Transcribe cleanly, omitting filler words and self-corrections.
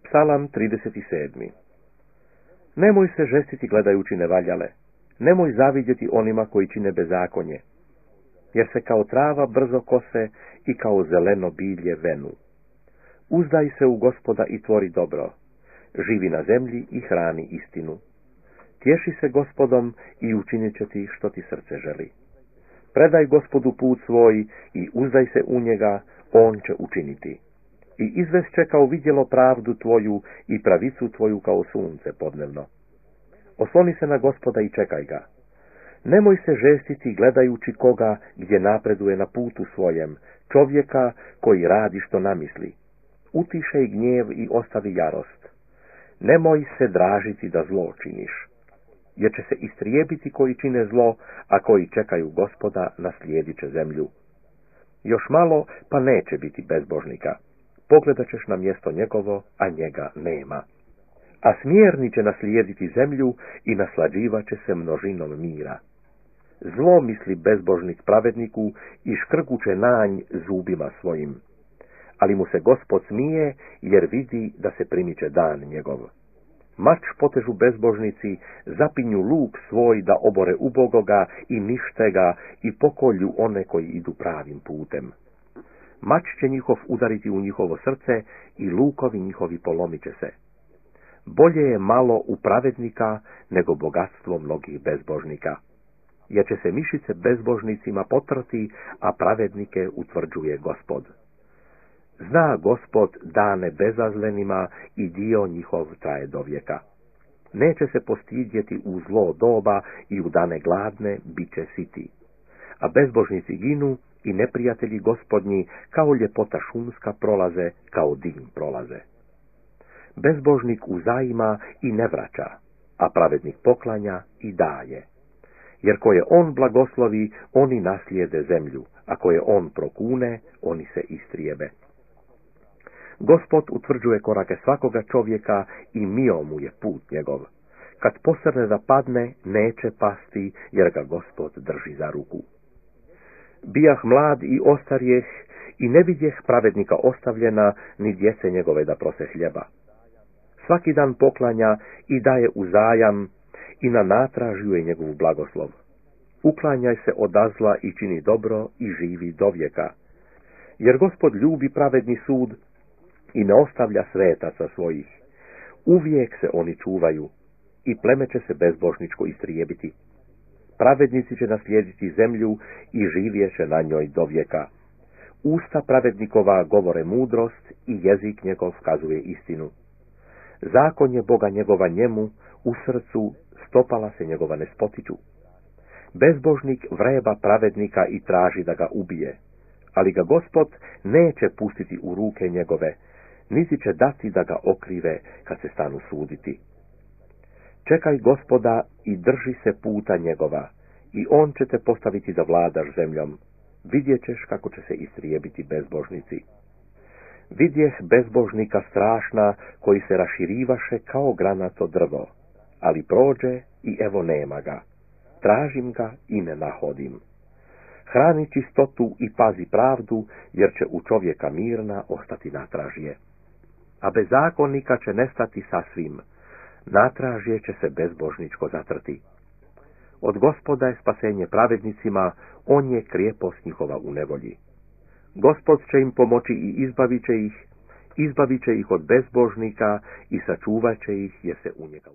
Psalam 37. Nemoj se žestiti gledajući nevaljale, nemoj zavidjeti onima koji čine bezakonje, jer se kao trava brzo kose i kao zeleno bilje venu. Uzdaj se u Gospoda i tvori dobro, živi na zemlji i hrani istinu. Tješi se Gospodom i učinit će ti što ti srce želi. Predaj Gospodu put svoj i uzdaj se u njega, on će učiniti. I izvest će kao vidjelo pravdu tvoju i pravicu tvoju kao sunce podnevno. Osloni se na Gospoda i čekaj ga. Nemoj se žestiti gledajući koga gdje napreduje na putu svojem, čovjeka koji radi što namisli. Utišaj gnjev i ostavi jarost. Nemoj se dražiti da zlo činiš, jer će se istrijebiti koji čine zlo, a koji čekaju Gospoda naslijedit će zemlju. Još malo, pa neće biti bezbožnika. Pogledat ćeš na mjesto njegovo, a njega nema. A smjerni će naslijediti zemlju i naslađivat će se množinom mira. Zlo misli bezbožnik pravedniku i škrguće nanj zubima svojim. Ali mu se Gospod smije, jer vidi da se primiče dan njegov. Mač potežu bezbožnici, zapinju luk svoj da obore ubogoga i nište ga i pokolju one koji idu pravim putem. Mač će njihov udariti u njihovo srce i lukovi njihovi polomit će se. Bolje je malo u pravednika nego bogatstvo mnogih bezbožnika, jer će se mišice bezbožnicima potrati, a pravednike utvrđuje Gospod. Zna Gospod dane bezazlenima i dio njihov traje do vijeka. Neće se postidjeti u zlo doba i u dane gladne bit će siti. A bezbožnici ginu i neprijatelji Gospodnji kao ljepota šumska prolaze, kao dim prolaze. Bezbožnik uzajima i ne vraća, a pravednik poklanja i daje. Jer koje on blagoslovi, oni naslijede zemlju, a koje on prokune, oni se istrijebe. Gospod utvrđuje korake svakoga čovjeka i mio mu je put njegov. Kad posrne da padne, neće pasti, jer ga Gospod drži za ruku. Bijah mlad i ostarjeh i ne vidjeh pravednika ostavljena, ni djece njegove da prose hljeba. Svaki dan poklanja i daje uzajam i na natražju je njegovu blagoslov. Uklanjaj se od zla i čini dobro i živi do vijeka. Jer Gospod ljubi pravedni sud i ne ostavlja svetaca svojih. Uvijek se oni čuvaju i pleme će se bezbožničko istrijebiti. Pravednici će naslijediti zemlju i živjet će na njoj do vijeka. Usta pravednikova govore mudrost i jezik njegov kazuje istinu. Zakon je Boga njegova njemu, u srcu stopala se njegova ne spotiču. Bezbožnik vreba pravednika i traži da ga ubije, ali ga Gospod neće pustiti u ruke njegove, niti će dati da ga okrive kad se stanu suditi. Čekaj Gospoda i drži se puta njegova, i on će te postaviti da vladaš zemljom. Vidjet ćeš kako će se istrijebiti bezbožnici. Vidjeh bezbožnika strašna, koji se raširivaše kao granato drvo, ali prođe i evo nema ga. Tražim ga i ne nahodim. Hrani čistotu i pazi pravdu, jer će u čovjeka mirna ostati natražje. A bezakonnika će nestati sasvim, natražje će se bezbožničko zatrti. Od Gospoda je spasenje pravednicima, on je krijepost njihova u nevolji. Gospod će im pomoći i izbavit će ih od bezbožnika i sačuvat će ih jer se u njega